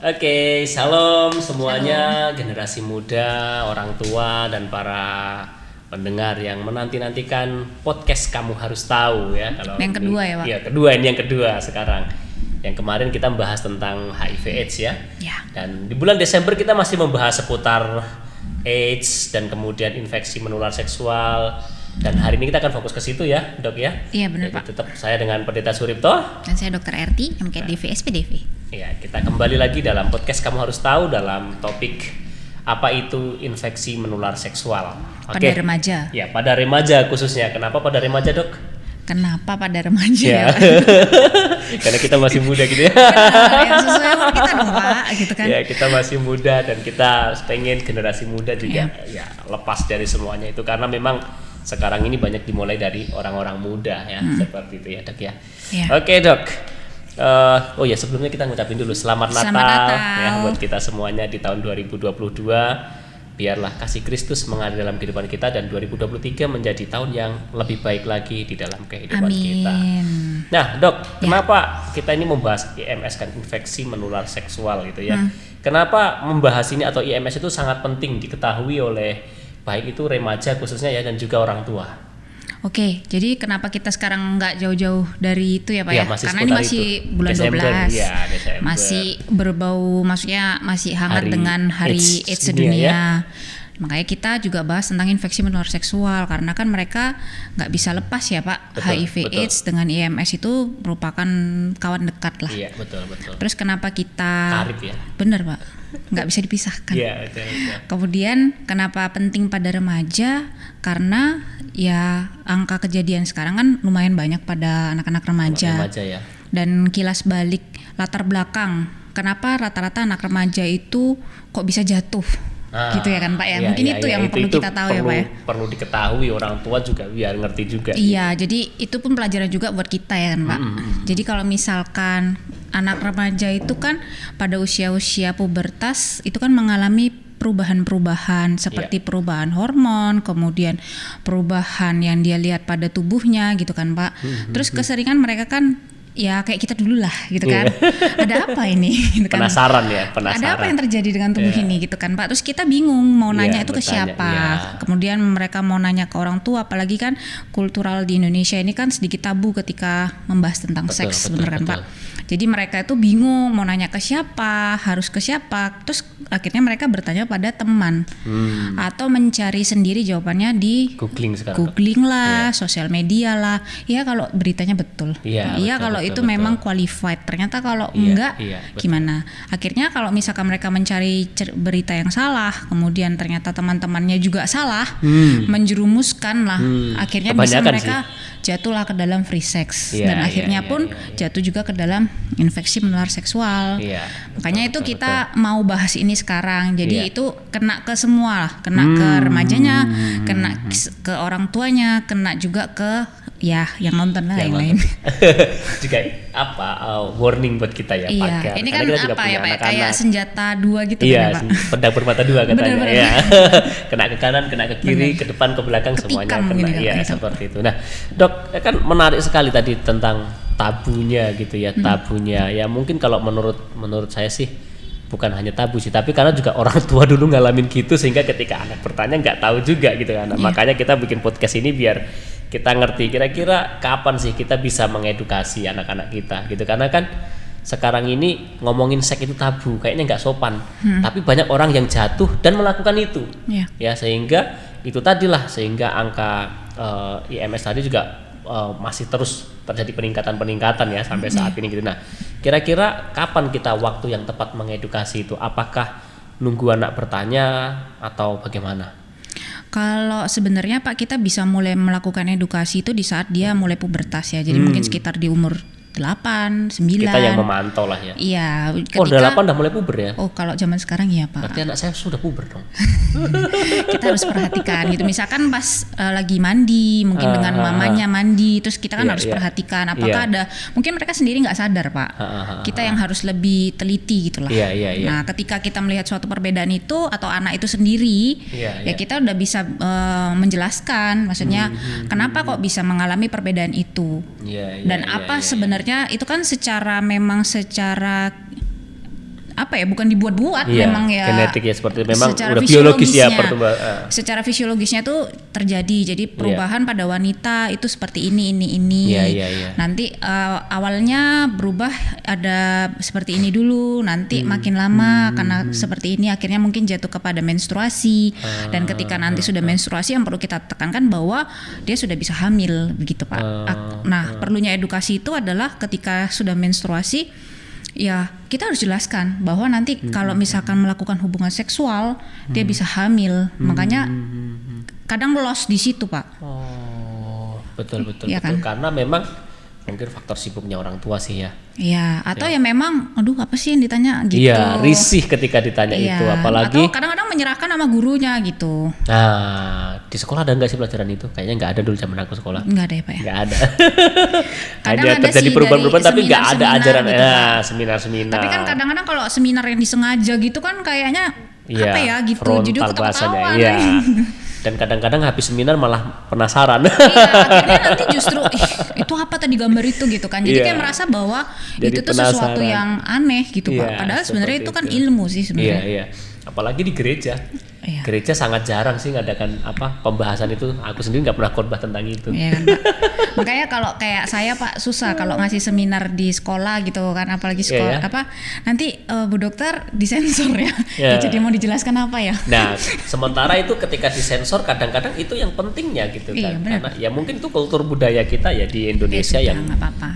Oke, salam semuanya, generasi muda, orang tua, dan para pendengar yang menanti-nantikan podcast Kamu Harus Tahu ya. Kalau yang kedua ya Pak? Iya, yang kedua sekarang. Yang kemarin kita membahas tentang HIV/AIDS ya. Dan di bulan Desember kita masih membahas seputar AIDS dan kemudian infeksi menular seksual. Dan hari ini kita akan fokus ke situ ya, Dok ya. Iya benar Pak. Tetap saya dengan Pendeta Suripto. Dan saya Dr. RT, MKDV, SPDV. Ya, kita kembali lagi dalam podcast Kamu Harus Tahu dalam topik apa itu infeksi menular seksual. Pada remaja. Ya, pada remaja khususnya. Kenapa pada remaja, Dok? Kenapa pada remaja ya? Karena kita masih muda gitu ya. Yang sesuai umur kita dong Pak, gitu kan. Ya, kita masih muda dan kita pengen generasi muda juga ya lepas dari semuanya itu, karena memang sekarang ini banyak dimulai dari orang-orang muda ya, seperti itu ya, Dok ya. Oke, Dok. Oh ya, sebelumnya kita ngucapin dulu selamat Natal ya buat kita semuanya di tahun 2022. Biarlah kasih Kristus mengalir dalam kehidupan kita dan 2023 menjadi tahun yang lebih baik lagi di dalam kehidupan kita. Nah, Dok, kenapa kita ini membahas IMS kan, infeksi menular seksual gitu ya? Kenapa membahas ini atau IMS itu sangat penting diketahui oleh baik itu remaja khususnya ya dan juga orang tua? Oke, jadi kenapa kita sekarang nggak jauh-jauh dari itu ya Pak ya? Karena ini masih bulan Desember, 12, Desember. Masih berbau, maksudnya masih hangat dengan Hari AIDS sedunia. Ya? Makanya kita juga bahas tentang infeksi menular seksual, karena kan mereka nggak bisa lepas ya Pak. HIV/AIDS dengan IMS itu merupakan kawan dekat lah. Iya, betul. Terus kenapa kita? Karib ya. Bener Pak, nggak bisa dipisahkan. Iya, betul. Kemudian kenapa penting pada remaja? Karena ya angka kejadian sekarang kan lumayan banyak pada anak-anak remaja. Ya. Dan kilas balik latar belakang, kenapa rata-rata anak remaja itu kok bisa jatuh? Gitu ya kan Pak ya. Mungkin itu yang perlu kita tahu ya Pak ya. Perlu diketahui, orang tua juga biar ngerti juga. Iya, jadi itu pun pelajaran juga buat kita ya kan Pak. Jadi kalau misalkan anak remaja itu kan pada usia-usia pubertas itu kan mengalami perubahan-perubahan seperti perubahan hormon, kemudian perubahan yang dia lihat pada tubuhnya gitu kan Pak. Terus keseringan mereka kan ya kayak kita dulu lah gitu kan. Ada apa ini gitu kan. Penasaran. Ada apa yang terjadi dengan tubuh ini gitu kan Pak. Terus kita bingung mau nanya itu ke siapa. Kemudian mereka mau nanya ke orang tua, apalagi kan kultural di Indonesia ini kan sedikit tabu ketika membahas tentang seks, bener kan Pak. Jadi mereka itu bingung mau nanya ke siapa, harus ke siapa. Terus akhirnya mereka bertanya pada teman atau mencari sendiri jawabannya di googling lah, sosial media lah. Ya kalau beritanya betul. Iya kalau itu memang qualified. Ternyata kalau enggak gimana? Akhirnya kalau misalkan mereka mencari berita yang salah, kemudian ternyata teman-temannya juga salah, menjerumuskan lah. Akhirnya bisa mereka jatuhlah ke dalam free sex dan akhirnya pun jatuh juga ke dalam infeksi menular seksual. Makanya itu kita mau bahas ini sekarang. Jadi itu kena ke semua lah, kena ke remajanya, kena ke orang tuanya, kena juga ke yang nonton lah yang lain. Juga warning buat kita ya Pak. Ini kan apa ya Pak, kayak senjata dua gitu kan Pak. Pedang bermata dua katanya. Bener. Kena ke kanan, kena ke kiri, ke depan, ke belakang, semuanya kena. Iya seperti itu. Nah, Dok, kan menarik sekali tadi tentang tabunya gitu ya, tabunya. Ya mungkin kalau menurut saya sih bukan hanya tabu sih, tapi karena juga orang tua dulu ngalamin gitu sehingga ketika anak bertanya nggak tahu juga gitu kan. Makanya kita bikin podcast ini biar kita ngerti kira-kira kapan sih kita bisa mengedukasi anak-anak kita gitu, karena kan sekarang ini ngomongin seks itu tabu, kayaknya nggak sopan. Tapi banyak orang yang jatuh dan melakukan itu. Ya sehingga itu tadilah sehingga angka IMS tadi juga masih terus terjadi peningkatan ya sampai saat ini gitu. Nah, kira-kira kapan kita waktu yang tepat mengedukasi itu? Apakah nunggu anak bertanya atau bagaimana? Kalau sebenarnya Pak, kita bisa mulai melakukan edukasi itu di saat dia mulai pubertas ya. Jadi mungkin sekitar di umur 8, 9. Kita yang memantau lah ya. Iya. Udah 8 udah mulai puber ya? Oh kalau zaman sekarang iya Pak. Berarti anak saya sudah puber dong. Kita harus perhatikan gitu. Misalkan pas lagi mandi, mungkin dengan mamanya mandi, terus kita kan harus perhatikan apakah ada. Mungkin mereka sendiri nggak sadar Pak. Kita yang harus lebih teliti gitulah. Nah ketika kita melihat suatu perbedaan itu atau anak itu sendiri, ya kita udah bisa menjelaskan. Maksudnya kenapa kok bisa mengalami perbedaan itu. Dan apa sebenarnya itu kan secara apa ya, bukan dibuat-buat, memang ya genetik ya seperti memang secara udah biologis ya pertumbuhan. Secara fisiologisnya tuh terjadi. Jadi perubahan pada wanita itu seperti ini. Nanti awalnya berubah ada seperti ini dulu, nanti makin lama karena seperti ini akhirnya mungkin jatuh kepada menstruasi. Dan ketika nanti sudah menstruasi yang perlu kita tekankan bahwa dia sudah bisa hamil begitu Pak. Nah, perlunya edukasi itu adalah ketika sudah menstruasi ya kita harus jelaskan bahwa nanti kalau misalkan melakukan hubungan seksual dia bisa hamil. Makanya kadang loss di situ Pak. Betul ya kan? Karena memang mungkin faktor sibuknya orang tua sih ya. Iya, atau ya memang aduh apa sih yang ditanya gitu. Iya, risih ketika ditanya itu, apalagi atau kadang-kadang menyerahkan sama gurunya gitu. Nah, di sekolah ada nggak sih pelajaran itu? Kayaknya nggak ada dulu zaman aku sekolah. Nggak ada ya Pak ya? Nggak ada. Kadang ada terjadi perubahan-perubahan tapi nggak ada ajaran gitu, seminar-seminar. Tapi kan kadang-kadang kalau seminar yang disengaja gitu kan kayaknya apa ya gitu, jadi ketawa-tawa. Iya. Dan kadang-kadang habis seminar malah penasaran. Iya, akhirnya nanti justru itu apa tadi gambar itu gitu kan. Jadi kayak merasa bahwa jadi itu tuh sesuatu yang aneh gitu Pak. Padahal sebenarnya itu kan ilmu sih sebenarnya. Iya. Apalagi di gereja. Gereja sangat jarang sih ngadakan pembahasan itu. Aku sendiri nggak pernah khotbah tentang itu. Iya kan Pak. Makanya kalau kayak saya Pak susah kalau ngasih seminar di sekolah gitu kan, apalagi sekolah nanti Bu Dokter disensor ya. Jadi mau dijelaskan apa ya? Nah, sementara itu ketika disensor kadang-kadang itu yang pentingnya gitu kan. Karena ya mungkin itu kultur budaya kita ya di Indonesia yang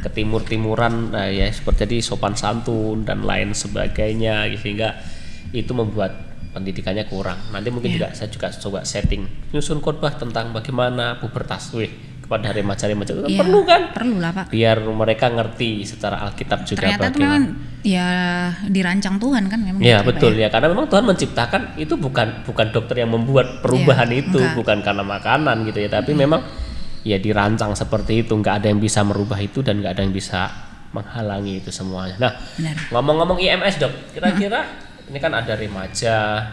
ketimur-timuran ya seperti tadi sopan santun dan lain sebagainya, sehingga itu membuat pendidikannya kurang. Nanti mungkin saya juga coba setting nyusun khotbah tentang bagaimana pubertas kepada remaja-remaja itu perlu kan? Perlu lah Pak. Biar mereka ngerti secara Alkitab juga. Ternyata itu memang ya dirancang Tuhan kan memang. Iya betul ya, karena memang Tuhan menciptakan itu bukan dokter yang membuat perubahan itu, bukan karena makanan gitu ya, tapi memang ya dirancang seperti itu, nggak ada yang bisa merubah itu dan nggak ada yang bisa menghalangi itu semuanya. Nah, ngomong-ngomong IMS Dok, kira-kira ini kan ada remaja,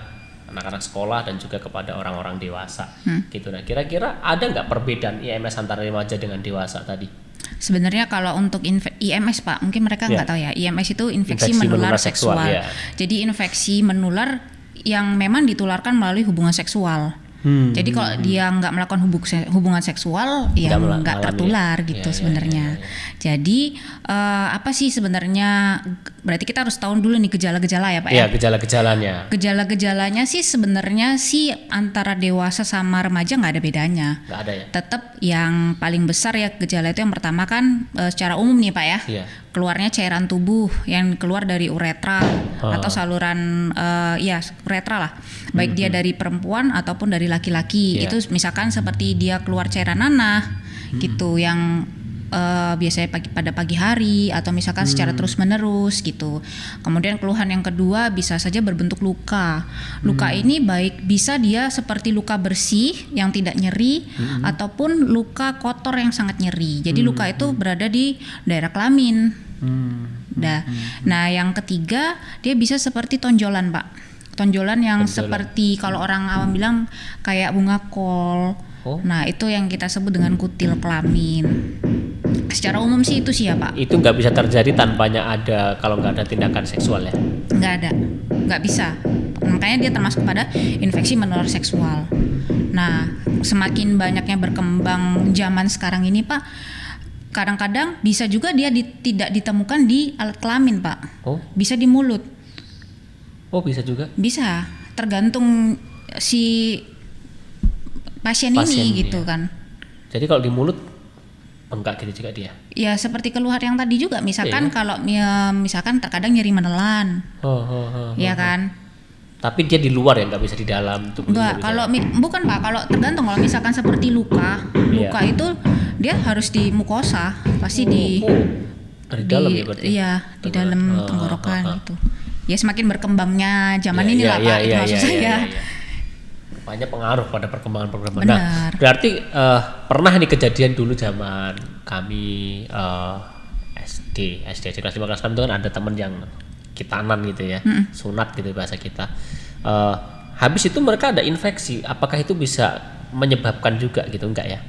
anak-anak sekolah dan juga kepada orang-orang dewasa gitu. Nah, kira-kira ada nggak perbedaan IMS antara remaja dengan dewasa tadi? Sebenarnya kalau untuk IMS Pak, mungkin mereka nggak tahu ya. IMS itu infeksi menular seksual. Jadi infeksi menular yang memang ditularkan melalui hubungan seksual. Jadi kalau dia nggak melakukan hubungan seksual, ya nggak tertular gitu sebenarnya. Jadi apa sih sebenarnya? Berarti kita harus tahu dulu nih gejala-gejala ya Pak ya. Gejala-gejalanya. Gejala-gejalanya sih sebenarnya sih antara dewasa sama remaja nggak ada bedanya. Nggak ada ya. Tetap yang paling besar ya gejala itu yang pertama kan secara umum nih Pak ya. Keluarnya cairan tubuh yang keluar dari uretra atau saluran uretra lah. Baik dia dari perempuan ataupun dari laki-laki. Itu misalkan seperti dia keluar cairan nanah gitu yang biasanya pada pagi hari atau misalkan secara terus-menerus gitu. Kemudian keluhan yang kedua bisa saja berbentuk luka. Luka ini baik bisa dia seperti luka bersih yang tidak nyeri ataupun luka kotor yang sangat nyeri. Jadi luka itu berada di daerah kelamin. Nah, yang ketiga dia bisa seperti tonjolan Pak. Tonjolan yang seperti kalau orang awam bilang kayak bunga kol. Nah, itu yang kita sebut dengan kutil kelamin. Secara umum sih itu sih ya Pak. Itu nggak bisa terjadi tanpanya ada, kalau nggak ada tindakan seksual ya? Nggak ada, nggak bisa. Makanya dia termasuk pada infeksi menular seksual. Nah, semakin banyaknya berkembang zaman sekarang ini Pak, kadang-kadang bisa juga dia tidak ditemukan di alat kelamin Pak. Bisa di mulut. Bisa juga? Bisa, tergantung si pasien ini gitu kan. Jadi kalau di mulut enggak gitu juga dia? Ya seperti keluar yang tadi juga, misalkan kalau misalkan terkadang nyeri menelan, ya kan. Tapi dia di luar ya, nggak bisa di dalam tubuh? Enggak, kalau bukan Pak, kalau tergantung kalau misalkan seperti luka itu dia harus di mukosa, pasti di dalam ya berarti? Iya, di dalam tenggorokan gitu. Ya semakin berkembangnya zaman ini lah Pak, itu maksud saya. Banyak pengaruh pada perkembangan program. Nah, berarti pernah nih kejadian dulu zaman kami SD kelas 5 kelas 6 itu kan ada teman yang kitanan gitu ya, sunat gitu bahasa kita. Habis itu mereka ada infeksi, apakah itu bisa menyebabkan juga gitu? Enggak ya?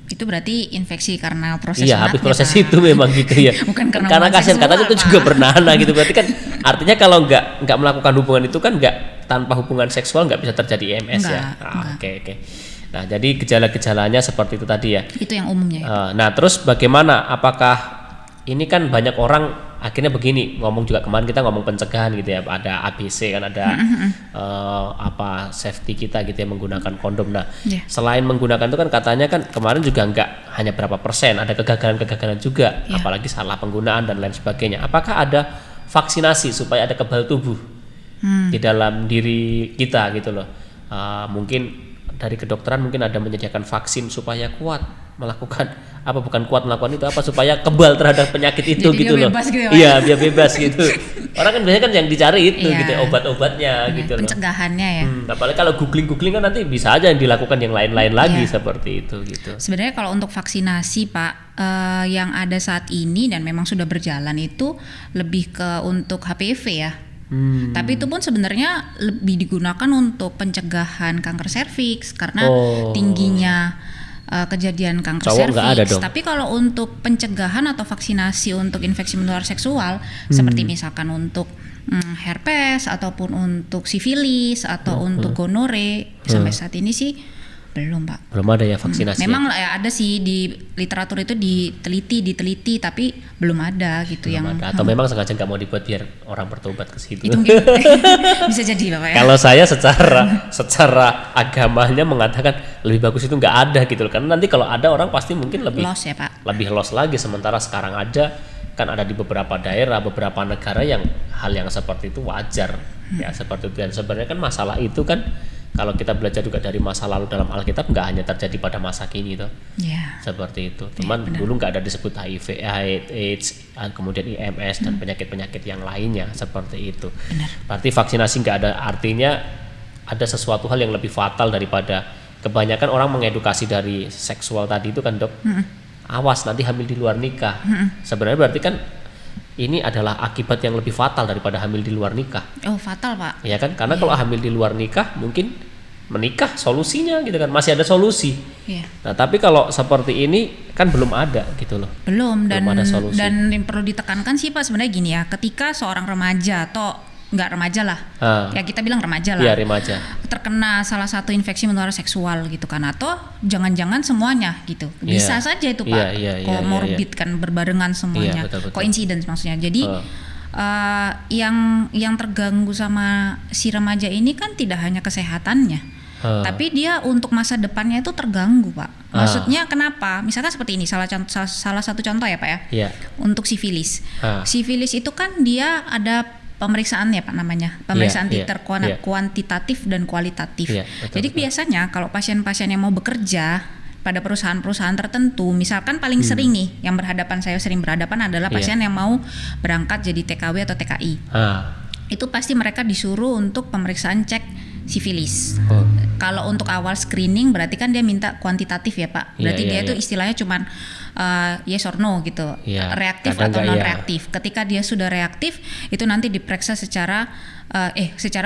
Itu berarti infeksi karena proses Iya, habis proses Pak. itu memang gitu ya. Bukan karena kasihan seksual, katanya itu Pak. juga bernanah gitu. Berarti kan artinya kalau nggak melakukan hubungan itu kan nggak, tanpa hubungan seksual nggak bisa terjadi IMS ya. Oke. Nah, jadi gejala-gejalanya seperti itu tadi ya. Itu yang umumnya ya. Nah, terus bagaimana? Apakah ini kan banyak orang akhirnya begini, ngomong juga kemarin kita ngomong pencegahan gitu ya, ada ABC kan, ada safety kita gitu ya, menggunakan kondom. Nah, selain menggunakan itu kan katanya kan kemarin juga nggak hanya berapa persen, ada kegagalan juga, apalagi salah penggunaan dan lain sebagainya. Apakah ada vaksinasi supaya ada kebal tubuh di dalam diri kita gitu loh? Mungkin dari kedokteran mungkin ada menyediakan vaksin supaya kuat melakukan bukan kuat melakukan itu supaya kebal terhadap penyakit itu. Jadi gitu loh. Gitu, iya, biar bebas gitu. Orang kan biasanya kan yang dicari itu gitu, obat-obatnya gitu loh. Pencegahannya ya. Apalagi kalau googling kan nanti bisa aja yang dilakukan yang lain-lain lagi seperti itu gitu. Sebenarnya kalau untuk vaksinasi Pak, yang ada saat ini dan memang sudah berjalan itu lebih ke untuk HPV ya. Tapi itu pun sebenarnya lebih digunakan untuk pencegahan kanker serviks karena tingginya kejadian kanker serviks. Tapi kalau untuk pencegahan atau vaksinasi untuk infeksi menular seksual seperti misalkan untuk herpes ataupun untuk sifilis atau untuk gonore sampai saat ini sih belum Pak. Belum ada ya vaksinasi. Memang ada sih di literatur itu diteliti tapi belum ada gitu belum ada. Atau memang sengaja nggak mau dibuat biar orang bertobat ke situ. Itu mungkin bisa jadi Bapak ya. Kalau saya secara agamanya mengatakan lebih bagus itu nggak ada gitu loh. Karena nanti kalau ada orang pasti mungkin lebih loss ya Pak. Lebih loss lagi, sementara sekarang ada kan ada di beberapa daerah, beberapa negara yang hal yang seperti itu wajar ya seperti itu. Dan sebenarnya kan masalah itu kan kalau kita belajar juga dari masa lalu dalam Alkitab nggak hanya terjadi pada masa kini toh. Seperti itu. Cuman dulu nggak ada disebut HIV, AIDS, kemudian IMS dan penyakit-penyakit yang lainnya seperti itu. Berarti vaksinasi nggak ada artinya ada sesuatu hal yang lebih fatal daripada kebanyakan orang mengedukasi dari seksual tadi itu kan Dok. Awas nanti hamil di luar nikah. Sebenarnya berarti kan ini adalah akibat yang lebih fatal daripada hamil di luar nikah. Oh, fatal Pak. Ya kan, karena kalau hamil di luar nikah mungkin menikah solusinya gitu kan, masih ada solusi. Nah, tapi kalau seperti ini kan belum ada gitu loh. Belum ada solusi. Dan yang perlu ditekankan sih Pak sebenarnya gini ya, ketika seorang remaja atau nggak remaja lah, ya kita bilang remaja lah, remaja terkena salah satu infeksi menular seksual gitu kan, atau jangan-jangan semuanya gitu, bisa saja itu Pak, komorbid kan berbarengan semuanya, coincidence maksudnya. Jadi yang terganggu sama si remaja ini kan tidak hanya kesehatannya, tapi dia untuk masa depannya itu terganggu Pak. Maksudnya kenapa? Misalkan seperti ini, salah satu contoh ya Pak ya, untuk sifilis. Sifilis itu kan dia ada pemeriksaan ya Pak namanya, pemeriksaan titer kuantitatif dan kualitatif. Jadi biasanya kalau pasien-pasien yang mau bekerja pada perusahaan-perusahaan tertentu, misalkan paling sering nih yang saya sering berhadapan adalah pasien yang mau berangkat jadi TKW atau TKI. Itu pasti mereka disuruh untuk pemeriksaan cek sifilis. Kalau untuk awal screening berarti kan dia minta kuantitatif ya Pak. Berarti dia itu istilahnya cuman yes or no gitu, reaktif atau non reaktif. Ketika dia sudah reaktif, itu nanti diperiksa secara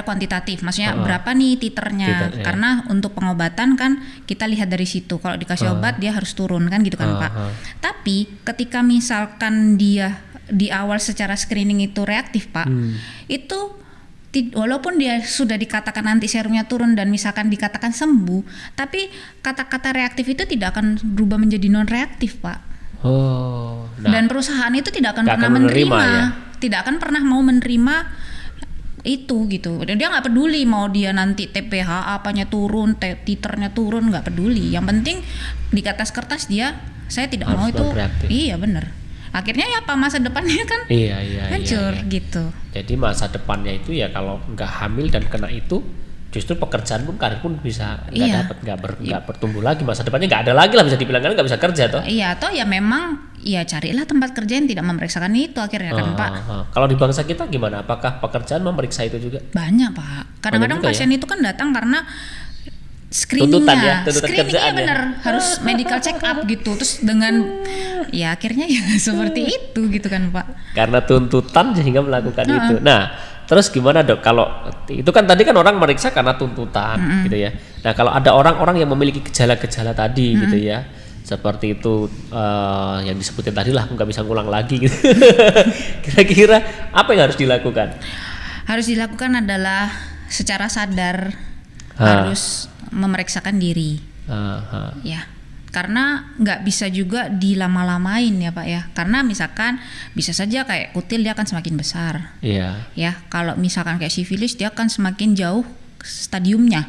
kuantitatif. Maksudnya berapa nih titernya? Karena untuk pengobatan kan kita lihat dari situ. Kalau dikasih obat dia harus turun kan gitu kan Pak. Tapi ketika misalkan dia di awal secara screening itu reaktif Pak, itu walaupun dia sudah dikatakan nanti serumnya turun dan misalkan dikatakan sembuh, tapi kata-kata reaktif itu tidak akan berubah menjadi non reaktif Pak. Dan perusahaan itu tidak akan pernah menerima tidak akan pernah mau menerima itu gitu. Dia nggak peduli mau dia nanti TPH apanya turun, titernya turun, nggak peduli. Yang penting di atas kertas saya tidak harus mau itu reaktif. Iya benar. Akhirnya ya apa masa depannya kan hancur gitu. Jadi masa depannya itu ya kalau nggak hamil dan kena itu, justru pekerjaan pun karir pun bisa nggak bertumbuh lagi, masa depannya nggak ada lagi lah, bisa dibilang kan nggak bisa kerja toh. Iya toh ya memang ya carilah tempat kerja yang tidak memeriksakan itu akhirnya kan Pak. Kalau di bangsa kita gimana? Apakah pekerjaan memeriksa itu juga? Banyak Pak. Kadang-kadang pasien itu kan datang karena screeningnya, screeningnya bener harus medical check up gitu, terus dengan ya akhirnya ya seperti itu gitu kan Pak. Karena tuntutan sehingga melakukan itu. Nah, terus gimana Dok? Kalau itu kan tadi kan orang meriksa karena tuntutan gitu ya. Nah, kalau ada orang-orang yang memiliki gejala-gejala tadi gitu ya, seperti itu, yang disebutin tadi lah, aku nggak bisa ngulang lagi gitu. Kira-kira apa yang harus dilakukan? Harus dilakukan adalah secara sadar harus memeriksakan diri. Ya, karena nggak bisa juga dilama-lamain ya Pak ya, karena misalkan bisa saja kayak kutil dia akan semakin besar. Iya. Ya, kalau misalkan kayak sifilis dia akan semakin jauh stadiumnya.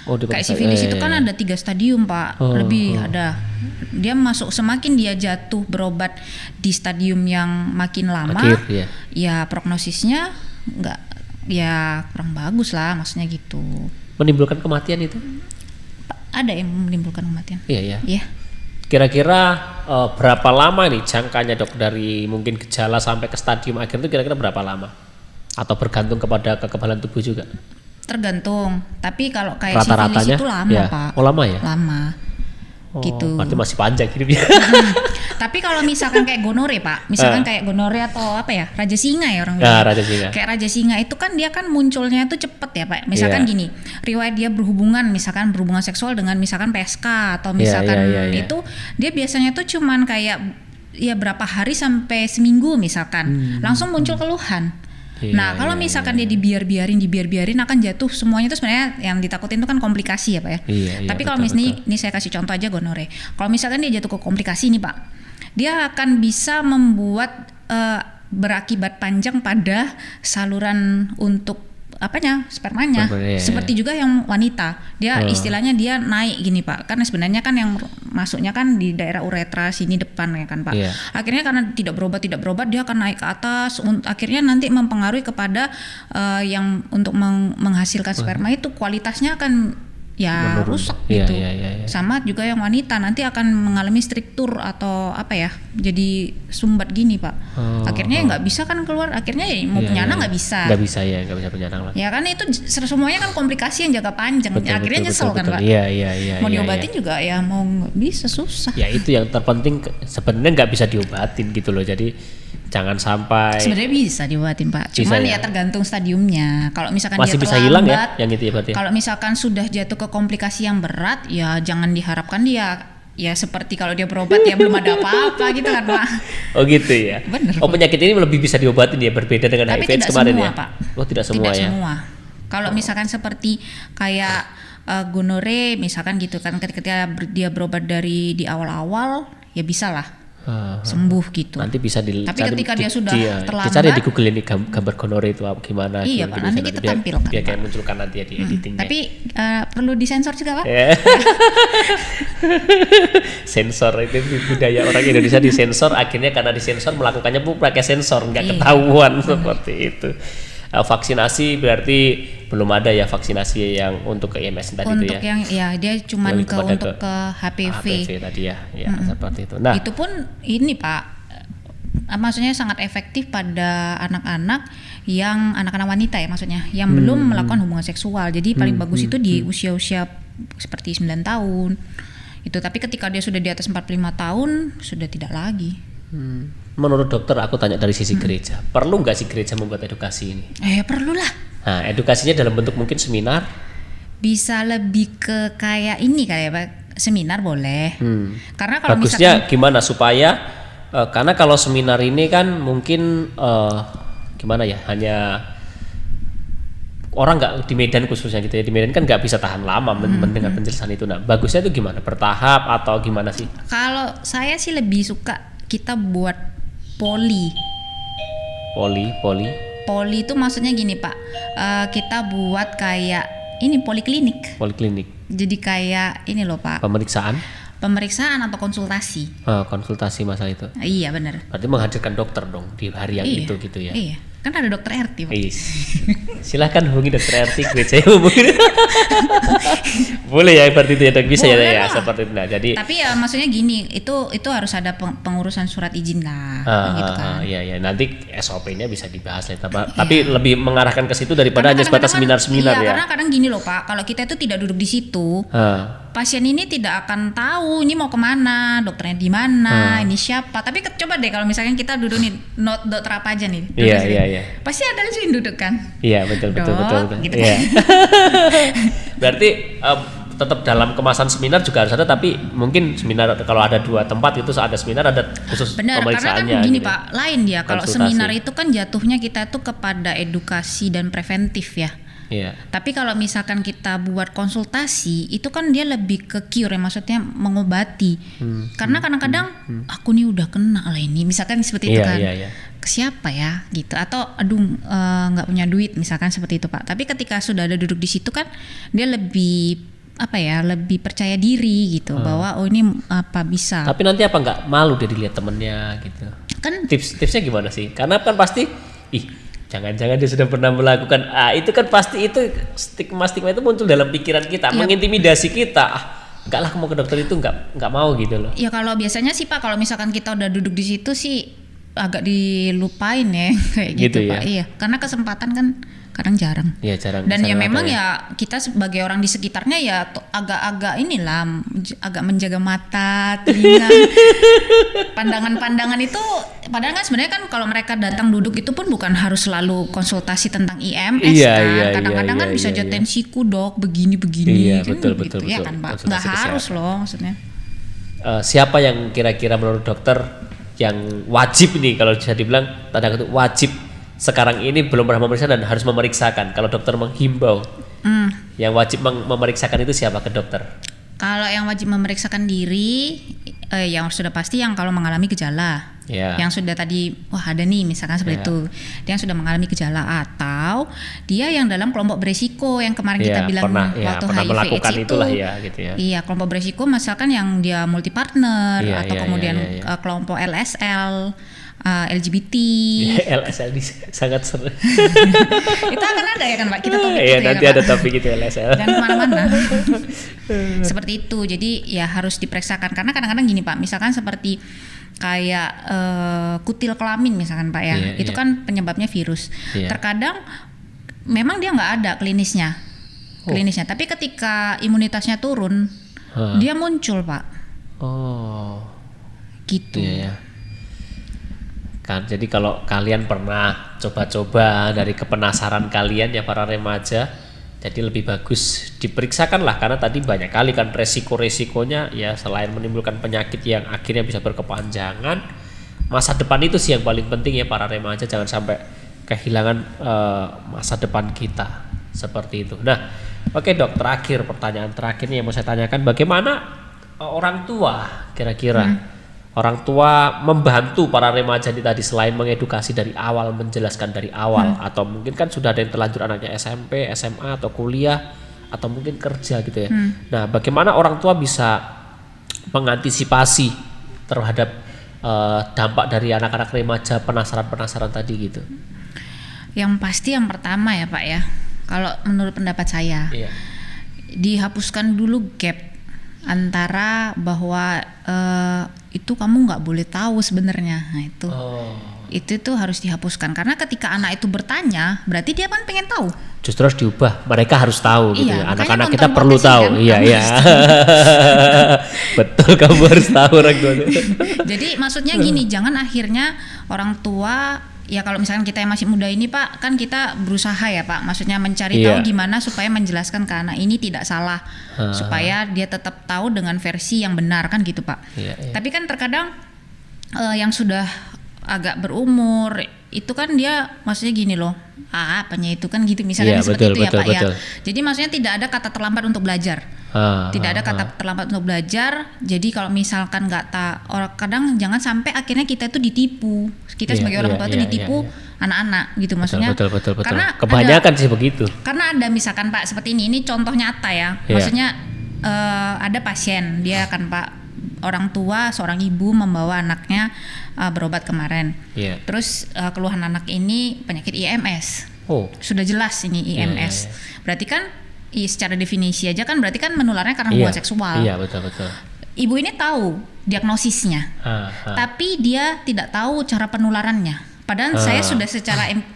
Kayak sifilis itu kan ada 3 stadium Pak, lebih ada. Dia masuk, semakin dia jatuh berobat di stadium yang makin lama, ya prognosisnya nggak, ya kurang bagus lah, maksudnya gitu. Menimbulkan kematian itu? Ada yang menimbulkan kematian. Iya. Kira-kira berapa lama nih jangkanya dok, dari mungkin gejala sampai ke stadium akhir itu kira-kira berapa lama? Atau bergantung kepada kekebalan tubuh juga? Tergantung, tapi kalau kayak sifilis itu lama Pak. Oh lama ya? Lama. Gitu. Berarti masih panjang hidupnya. Tapi kalau misalkan kayak gonore Pak, misalkan kayak gonore atau apa ya, raja singa ya orang bilang. Raja singa. Kayak raja singa itu kan dia kan munculnya itu cepet ya Pak. Misalkan gini, riwayat dia berhubungan seksual dengan misalkan PSK atau misalkan itu dia biasanya tuh cuman kayak ya berapa hari sampai seminggu misalkan, langsung muncul keluhan. Nah kalau misalkan dia dibiarin akan jatuh semuanya itu sebenarnya yang ditakutin itu kan komplikasi ya Pak ya. Tapi kalau misalnya ini saya kasih contoh aja gonore. Kalau misalkan dia jatuh ke komplikasi nih Pak, dia akan bisa membuat berakibat panjang pada saluran untuk spermanya. Seperti juga yang wanita, dia istilahnya dia naik gini Pak, karena sebenarnya kan yang masuknya kan di daerah uretra sini depan ya kan Pak. Akhirnya karena tidak berobat dia akan naik ke atas, akhirnya nanti mempengaruhi kepada yang untuk menghasilkan sperma itu kualitasnya akan rusak gitu. Sama juga yang wanita nanti akan mengalami struktur atau jadi sumbat gini Pak. Akhirnya nggak bisa kan keluar, akhirnya mau punya anak nggak bisa. Nggak bisa punya anak lagi. Ya kan itu semuanya kan komplikasi yang jangka panjang. Akhirnya nyesel kan Pak. Mau diobatin juga ya mau nggak bisa, susah. Ya itu yang terpenting, sebenarnya nggak bisa diobatin gitu loh. Jadi jangan sampai. Sebenarnya bisa diobatin Pak, cuman ya tergantung stadiumnya. Kalau misalkan masih dia bisa hilang ya, yang itu ya berarti. Kalau misalkan sudah jatuh ke komplikasi yang berat, ya jangan diharapkan dia ya seperti kalau dia berobat ya belum ada apa-apa gitu kan Pak. Oh gitu ya. Bener. Penyakit ini lebih bisa diobatin ya, berbeda dengan HIV kemarin semua, ya. Pak. Oh tidak semua ya. Kalau misalkan seperti kayak gonore misalkan gitu kan, ketika dia berobat dari di awal-awal ya bisa lah sembuh gitu. Nanti bisa tapi ketika dia sudah terlambat, dicari di Google ini gambar gonore itu gimana. Iya Pak, nanti kita tampilkan. Biar kayak munculkan nanti ya di editingnya. Tapi perlu disensor juga Pak. Sensor itu budaya orang Indonesia, disensor, akhirnya karena disensor melakukannya pakai sensor, nggak ketahuan seperti itu. Vaksinasi berarti belum ada ya, vaksinasi yang untuk ke IMS tadi untuk itu ya. Untuk yang dia cuman untuk ke HPV. HPV tadi ya, seperti itu. Nah, itu pun ini Pak, maksudnya sangat efektif pada anak-anak wanita ya, maksudnya yang belum melakukan hubungan seksual. Jadi paling bagus itu di usia-usia seperti 9 tahun. Itu, tapi ketika dia sudah di atas 45 tahun sudah tidak lagi. Menurut dokter, aku tanya dari sisi gereja, perlu nggak sih gereja membuat edukasi ini? Perlulah. Nah, edukasinya dalam bentuk mungkin seminar? Bisa lebih ke kayak ini kayak Pak, seminar boleh. Karena kalau bagusnya gimana supaya karena kalau seminar ini kan mungkin gimana ya, hanya orang nggak di Medan khususnya gitu ya, di Medan kan nggak bisa tahan lama mendengar penjelasan itu. Nah, bagusnya itu gimana, bertahap atau gimana sih? Kalau saya sih lebih suka kita buat poli itu maksudnya gini Pak, kita buat kayak ini poliklinik. Jadi kayak ini loh Pak, pemeriksaan atau konsultasi. Konsultasi masalah itu. Iya benar. Berarti menghadirkan dokter dong di hari yang itu gitu ya. Iya. Kan ada dokter RT Pak. Silahkan hubungi dokter RT, saya hubungi. Boleh ya seperti itu ya dok, bisa ya seperti itu. Nah, jadi tapi ya maksudnya gini, itu harus ada pengurusan surat izin lah gitu kan. Iya nanti SOP-nya bisa dibahas lah, tapi lebih mengarahkan ke situ daripada hanya sebatas seminar-seminar ya. Karena kadang gini loh Pak, kalau kita itu tidak duduk di situ, pasien ini tidak akan tahu ini mau kemana, dokternya di mana, ini siapa. Tapi coba deh kalau misalkan kita duduk nih, dokter apa aja nih. Iya. Pasti ada yang duduk kan. Iya betul. Gitu Iya. Berarti tetap dalam kemasan seminar juga harus ada, tapi mungkin seminar kalau ada 2 tempat itu ada seminar ada khusus Benar, pemeriksaannya. karena kan gini gitu. Pak, lain dia kalau Konsultasi. seminar itu kan jatuhnya kita tuh kepada edukasi dan preventif ya. Iya. Tapi kalau misalkan kita buat konsultasi itu kan dia lebih ke cure ya, maksudnya mengobati. Karena kadang-kadang aku nih udah kena lah ini, misalkan seperti itu kan. Iya. Ke siapa ya gitu, atau aduh nggak punya duit misalkan seperti itu Pak. Tapi ketika sudah ada duduk di situ kan dia lebih lebih percaya diri gitu bahwa oh ini apa bisa. Tapi nanti apa nggak malu dia dilihat temennya gitu? Kan Tipsnya gimana sih? Karena kan pasti jangan-jangan dia sudah pernah melakukan itu kan pasti itu stigma itu muncul dalam pikiran kita, mengintimidasi kita. Enggak lah, mau ke dokter itu enggak mau gitu loh. ya kalau biasanya sih Pak, kalau misalkan kita udah duduk di situ sih agak dilupain ya kayak gitu Gitu Pak. ya? Iya, karena kesempatan kan kadang jarang. Iya, jarang. Dan ya jarang memang ada ya kita sebagai orang di sekitarnya ya agak-agak inilah agak menjaga mata, telinga, pandangan-pandangan itu. Padahal kan sebenarnya kan kalau mereka datang duduk itu pun bukan harus selalu konsultasi tentang IMS Iya, kan. Kadang-kadang kan bisa iya. tensiku dok begini-begini. Iya, kan betul, gitu. betul, Ya betul. kan Pak, Konsultasi nggak harus kesehatan. loh maksudnya. Siapa yang kira-kira menurut dokter yang wajib nih, kalau bisa dibilang tanda kutip wajib sekarang ini belum pernah memeriksa dan harus memeriksakan, kalau dokter menghimbau yang wajib memeriksakan itu siapa ke dokter? Kalau yang wajib memeriksakan diri, yang sudah pasti yang kalau mengalami gejala, yang sudah tadi, wah ada nih misalkan seperti itu, dia yang sudah mengalami gejala atau dia yang dalam kelompok beresiko yang kemarin kita bilang waktu pernah HIV melakukan AIDS itu, itulah ya, gitu ya. Iya, kelompok beresiko misalkan yang dia multi partner atau kemudian kelompok LSL. LGBT. LSL ini sangat seru. Itu akan ada ya kan Pak, kita topik Iya, itu nanti ya, ada Pak? topik itu LSL. Dan kemana-mana. Seperti itu, jadi ya harus diperiksakan karena kadang-kadang gini Pak, misalkan seperti kayak kutil kelamin misalkan Pak ya, itu kan penyebabnya virus. Terkadang memang dia nggak ada klinisnya, tapi ketika imunitasnya turun, dia muncul Pak. Gitu. Iya. Kan, jadi kalau kalian pernah coba-coba dari kepenasaran kalian ya para remaja, jadi lebih bagus diperiksakan lah, karena tadi banyak kali kan resiko-resikonya ya, selain menimbulkan penyakit yang akhirnya bisa berkepanjangan, masa depan itu sih yang paling penting ya para remaja, jangan sampai kehilangan masa depan kita seperti itu. Nah, oke Dok, pertanyaan terakhir nih yang mau saya tanyakan, bagaimana orang tua kira-kira orang tua membantu para remaja ini tadi, selain mengedukasi dari awal, menjelaskan dari awal, atau mungkin kan sudah ada yang terlanjur anaknya SMP, SMA atau kuliah atau mungkin kerja gitu ya. Nah, bagaimana orang tua bisa mengantisipasi terhadap dampak dari anak-anak remaja penasaran tadi gitu? Yang pasti yang pertama ya Pak ya, kalau menurut pendapat saya, dihapuskan dulu gap antara bahwa itu kamu nggak boleh tahu sebenarnya. Nah itu tuh harus dihapuskan, karena ketika anak itu bertanya berarti dia kan pengen tahu. Justru harus diubah, mereka harus tahu gitu ya. Anak-anak kita nonton perlu podcast tahu. kan, Iya. Betul, kamu harus tahu orang tua. Jadi maksudnya gini, jangan akhirnya orang tua ya, kalau misalkan kita yang masih muda ini Pak, kan kita berusaha ya Pak, maksudnya mencari tahu gimana supaya menjelaskan ke anak ini tidak salah, supaya dia tetap tahu dengan versi yang benar kan gitu Pak. Tapi kan terkadang yang sudah agak berumur itu kan dia maksudnya gini loh, apanya itu kan gitu misalnya seperti itu ya Pak ya. Jadi maksudnya tidak ada kata terlambat untuk belajar. Tidak ada kata terlambat untuk belajar. Jadi kalau misalkan orang kadang jangan sampai akhirnya kita itu ditipu. Kita sebagai orang tua itu ditipu anak-anak gitu maksudnya. Betul. Karena kebanyakan sih begitu. Karena ada misalkan Pak seperti ini contoh nyata ya. Maksudnya ada pasien, dia kan Pak, orang tua seorang ibu membawa anaknya berobat kemarin. Terus keluhan anak ini penyakit IMS. Sudah jelas ini IMS. Berarti kan secara definisi aja kan berarti kan menularnya karena hubungan seksual. Iya, betul. Ibu ini tahu diagnosisnya, tapi dia tidak tahu cara penularannya. Padahal saya sudah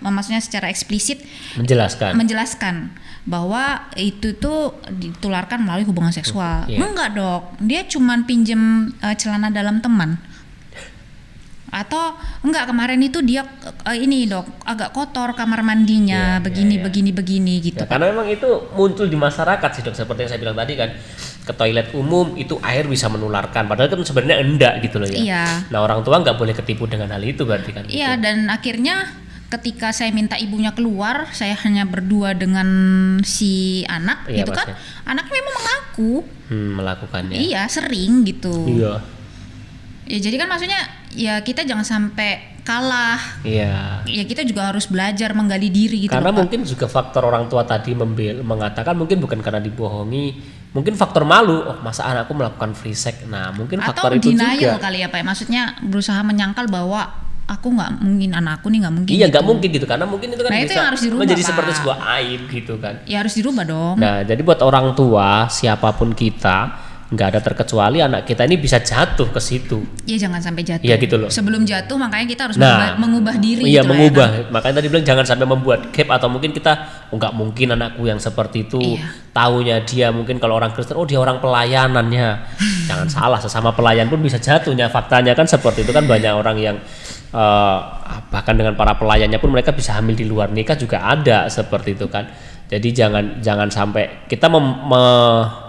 maksudnya secara eksplisit menjelaskan bahwa itu tuh ditularkan melalui hubungan seksual. Enggak Dok, dia cuman pinjem celana dalam teman. Atau enggak, kemarin itu dia ini dok agak kotor kamar mandinya, begini gitu. Ya, karena memang itu muncul di masyarakat sih dok, seperti yang saya bilang tadi kan, ke toilet umum itu air bisa menularkan, padahal kan sebenarnya enggak gitu loh ya. Iya. Nah orang tua nggak boleh ketipu dengan hal itu berarti kan. Iya, gitu. dan akhirnya ketika saya minta ibunya keluar, saya hanya berdua dengan si anak, Iya, gitu kan, anaknya memang mengaku melakukannya. Iya, sering gitu. Iya. Ya jadi kan maksudnya ya kita jangan sampai kalah. Iya. Ya kita juga harus belajar menggali diri gitu. Karena loh, mungkin juga faktor orang tua tadi mengatakan mungkin bukan karena dibohongi, mungkin faktor malu. Oh masa anakku melakukan free sex. Nah mungkin faktor atau itu denial juga. kali ya Pak. Maksudnya berusaha menyangkal bahwa aku nggak mungkin, anakku nih nggak mungkin. Iya nggak gitu. mungkin gitu, karena mungkin itu kan Nah, bisa itu yang harus dirubah, menjadi Pak. seperti sebuah aib gitu kan. Ya harus dirubah dong. Nah jadi buat orang tua siapapun kita, nggak ada terkecuali anak kita ini bisa jatuh ke situ. Ya jangan sampai jatuh. Iya gitu loh. Sebelum jatuh makanya kita harus Nah, mengubah diri. Iya gitu mengubah. lah, ya, Makanya tadi bilang jangan sampai membuat gap, atau mungkin kita nggak mungkin anakku yang seperti itu. Iya. Taunya dia mungkin kalau orang Kristen, oh dia orang pelayanannya. Jangan salah, sesama pelayan pun bisa jatuhnya. Faktanya kan seperti itu kan, banyak orang yang bahkan dengan para pelayannya pun mereka bisa hamil di luar nikah juga ada seperti itu kan. Jadi jangan sampai kita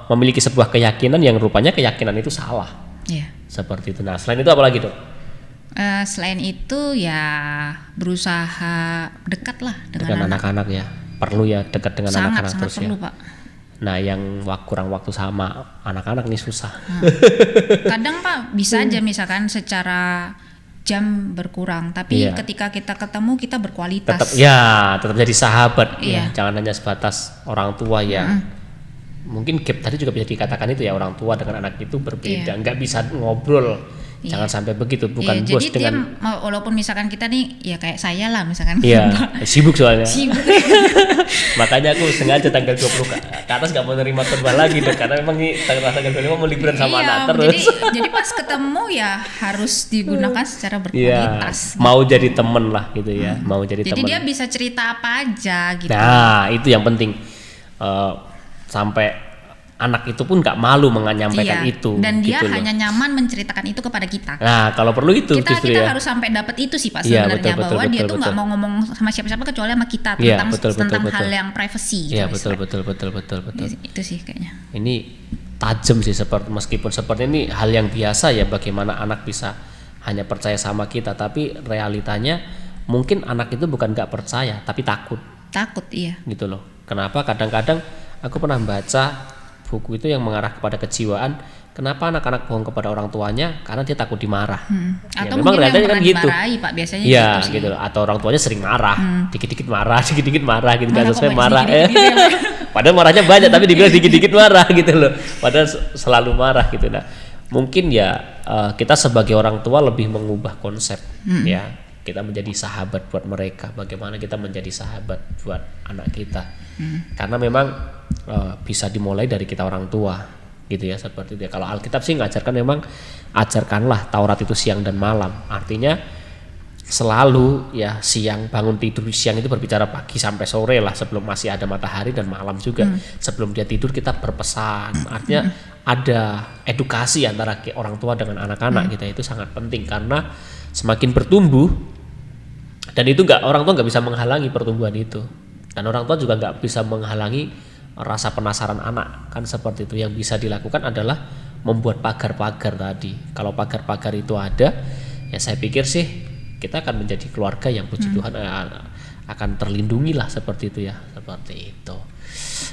memiliki sebuah keyakinan yang rupanya keyakinan itu salah. Iya. Seperti itu. Nah selain itu apa lagi dok? Selain itu ya berusaha dekat lah Dengan anak-anak ya. Perlu ya dekat dengan anak-anak sangat terus perlu ya. Pak. Nah yang kurang waktu sama anak-anak nih susah. Kadang Pak bisa aja misalkan secara jam berkurang, tapi Iya. ketika kita ketemu kita berkualitas. tetap jadi sahabat Iya. ya. Jangan hanya sebatas orang tua ya. Mungkin gap tadi juga bisa dikatakan itu ya, orang tua dengan anak itu berbeda, Iya. nggak bisa ngobrol. Iya. Jangan sampai begitu, bukan Iya, bos jadi dengan dia walaupun misalkan kita nih ya kayak saya lah misalkan. iya sibuk soalnya. Sibuk. Makanya aku sengaja tanggal 20 ke atas nggak mau nerima khotbah lagi dok, karena memang nih tanggal 25 mau liburan sama Iya, anak terus. jadi pas ketemu ya harus digunakan secara Iya, berkualitas. mau jadi temen lah gitu ya, mau jadi Jadi temen. dia bisa cerita apa aja gitu. Nah itu yang penting. Sampai anak itu pun nggak malu menyampaikan Iya, itu. dan dia gitu loh. hanya nyaman menceritakan itu kepada kita. Nah kalau perlu itu kita justru ya. harus sampai dapat itu sih Pak Iya, sebenarnya, betul, bahwa dia betul, tuh betul. nggak mau ngomong sama siapa-siapa kecuali sama kita Iya, tentang betul, hal betul. yang privacy gitu. Iya istilahnya. betul. Itu sih kayaknya. Ini tajam sih, meskipun seperti ini hal yang biasa ya, bagaimana anak bisa hanya percaya sama kita, tapi realitanya mungkin anak itu bukan nggak percaya tapi takut Iya. gitu loh. Kenapa kadang-kadang aku pernah baca buku itu yang mengarah kepada kejiwaan, kenapa anak-anak bohong kepada orang tuanya, karena dia takut dimarah. Ya, Atau memang mungkin yang realitanya pernah kan gitu. dimarahi Pak biasanya Iya gitu sih. gitu loh. Atau orang tuanya sering marah, dikit-dikit marah gitu, nggak Marah kok selesai banyak marah. sedikit-sedikit ya, Pak. Padahal marahnya banyak tapi dibilang dikit-dikit marah gitu loh. Padahal selalu marah gitu. Nah, mungkin ya kita sebagai orang tua lebih mengubah konsep ya. Kita menjadi sahabat buat mereka. Bagaimana kita menjadi sahabat buat anak kita. Karena memang bisa dimulai dari kita orang tua gitu ya, seperti itu. Kalau Alkitab sih ngajarkan memang ajarkanlah Taurat itu siang dan malam. Artinya selalu ya, siang bangun tidur, siang itu berbicara pagi sampai sore lah, sebelum masih ada matahari, dan malam juga sebelum dia tidur kita berpesan. Artinya ada edukasi antara orang tua dengan anak-anak kita, itu sangat penting karena semakin bertumbuh, dan itu orang tua nggak bisa menghalangi pertumbuhan itu, dan orang tua juga nggak bisa menghalangi rasa penasaran anak kan, seperti itu. Yang bisa dilakukan adalah membuat pagar-pagar tadi. Kalau pagar-pagar itu ada, ya saya pikir sih kita akan menjadi keluarga yang puji Tuhan akan terlindungi lah, seperti itu ya, seperti itu.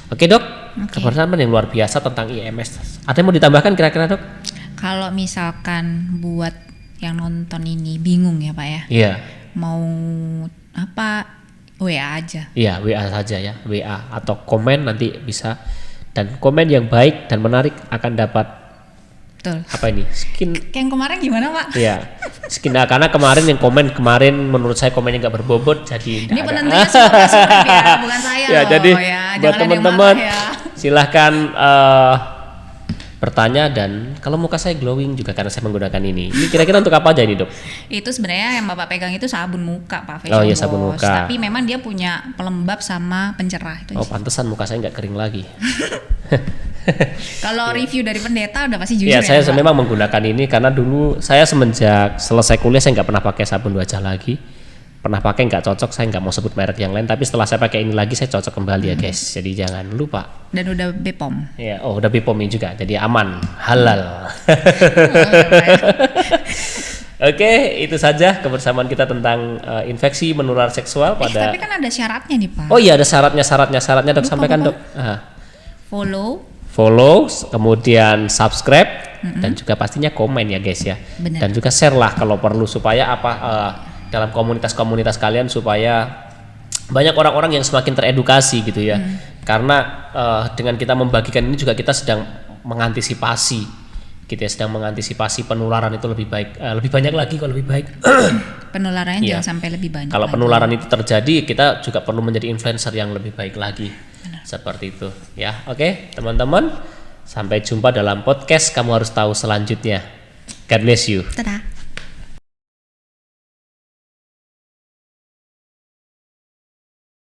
Oke dok, kebersamaan yang luar biasa tentang IMS. Ada yang mau ditambahkan kira-kira dok? Kalau misalkan buat yang nonton ini bingung ya Pak ya, Iya. mau apa, WA aja. Iya, WA saja ya, WA atau komen nanti bisa. Dan komen yang baik dan menarik akan dapat Betul. apa ini? Skin. Yang kemarin gimana Pak? Iya, skin. Nah, karena kemarin yang komen menurut saya komennya nggak berbobot, jadi Ini nggak ada. penentunya semua subscribe ya, bukan saya Ya, loh jadi ya. buat Jangan ada yang teman-teman marah ya. silahkan bertanya, dan kalau muka saya glowing juga karena saya menggunakan ini. Ini kira-kira untuk apa aja ini dok? Itu sebenarnya yang Bapak pegang itu sabun muka Pak, Oh, iya, Fashion sabun Wash. muka. Tapi memang dia punya pelembab sama pencerah itu. Oh pantesan muka saya nggak kering lagi. Kalau review dari pendeta udah pasti jujur ya. Saya Pak? memang menggunakan ini karena dulu saya semenjak selesai kuliah saya nggak pernah pakai sabun wajah lagi. Pernah pakai nggak cocok, saya nggak mau sebut merek yang lain, tapi setelah saya pakai ini lagi saya cocok kembali ya guys. Jadi jangan lupa. Dan udah BPOM. Ya, udah BPOM juga, jadi aman, halal. Oke, itu saja kebersamaan kita tentang infeksi menular seksual pada. Tapi kan ada syaratnya nih Pak. Oh iya, ada syaratnya Dok, sampaikan Dok. Follow, kemudian subscribe, dan juga pastinya komen ya guys ya. Bener. Dan juga share lah kalau perlu supaya dalam komunitas-komunitas kalian supaya banyak orang-orang yang semakin teredukasi gitu ya. Karena dengan kita membagikan ini juga kita sedang mengantisipasi gitu ya, sedang mengantisipasi penularan itu lebih baik, lebih banyak lagi kalau lebih baik. Penularannya jangan sampai lebih banyak. Kalau penularan itu terjadi, kita juga perlu menjadi influencer yang lebih baik lagi. Benar. Seperti itu ya. Oke, teman-teman, sampai jumpa dalam podcast Kamu Harus Tahu selanjutnya. God bless you. Dadah.